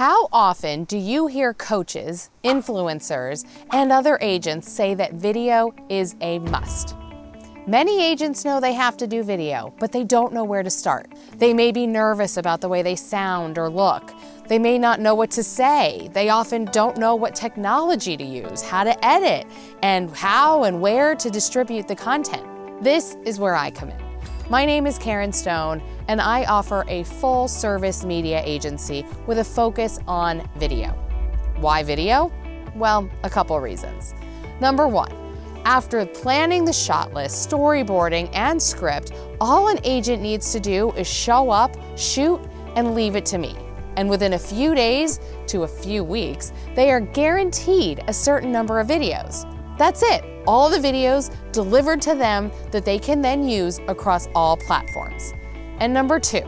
How often do you hear coaches, influencers, and other agents say that video is a must? Many agents know they have to do video, but they don't know where to start. They may be nervous about the way they sound or look. They may not know what to say. They often don't know what technology to use, how to edit, and how and where to distribute the content. This is where I come in. My name is Karen Stone, and I offer a full-service media agency with a focus on video. Why video? Well, a couple reasons. Number one, after planning the shot list, storyboarding, and script, all an agent needs to do is show up, shoot, and leave it to me. And within a few days to a few weeks, they are guaranteed a certain number of videos. That's it. All the videos delivered to them that they can then use across all platforms. And number two,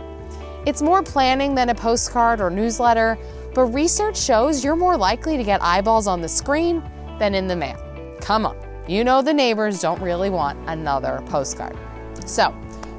it's more planning than a postcard or newsletter, but research shows you're more likely to get eyeballs on the screen than in the mail. Come on, you know the neighbors don't really want another postcard. So,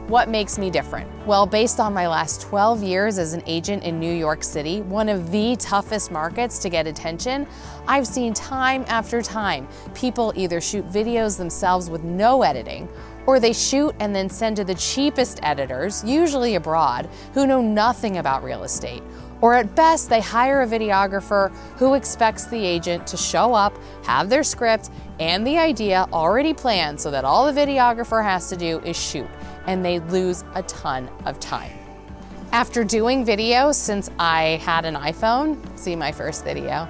what makes me different? Well, based on my last 12 years as an agent in New York City, one of the toughest markets to get attention, I've seen time after time people either shoot videos themselves with no editing, or they shoot and then send to the cheapest editors, usually abroad, who know nothing about real estate. Or at best, they hire a videographer who expects the agent to show up, have their script and the idea already planned so that all the videographer has to do is shoot, and they lose a ton of time. After doing video since I had an iPhone, see my first video,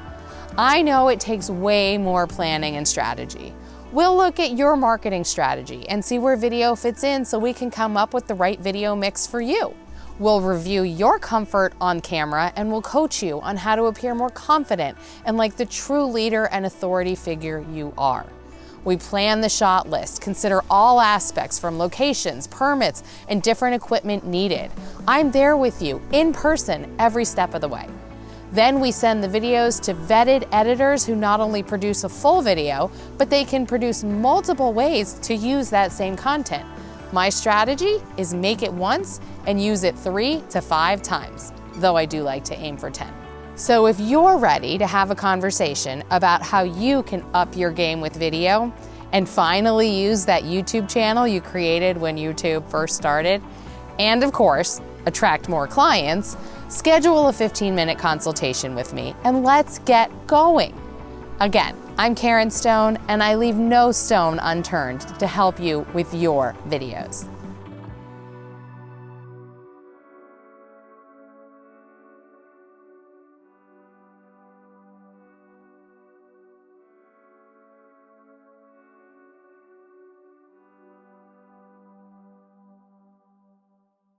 I know it takes way more planning and strategy. We'll look at your marketing strategy and see where video fits in so we can come up with the right video mix for you. We'll review your comfort on camera and we'll coach you on how to appear more confident and like the true leader and authority figure you are. We plan the shot list, consider all aspects from locations, permits, and different equipment needed. I'm there with you in person every step of the way. Then we send the videos to vetted editors who not only produce a full video, but they can produce multiple ways to use that same content. My strategy is make it once and use it 3 to 5 times, though I do like to aim for 10. So if you're ready to have a conversation about how you can up your game with video and finally use that YouTube channel you created when YouTube first started, and of course, attract more clients, schedule a 15-minute consultation with me and let's get going. Again, I'm Karen Stone, and I leave no stone unturned to help you with your videos.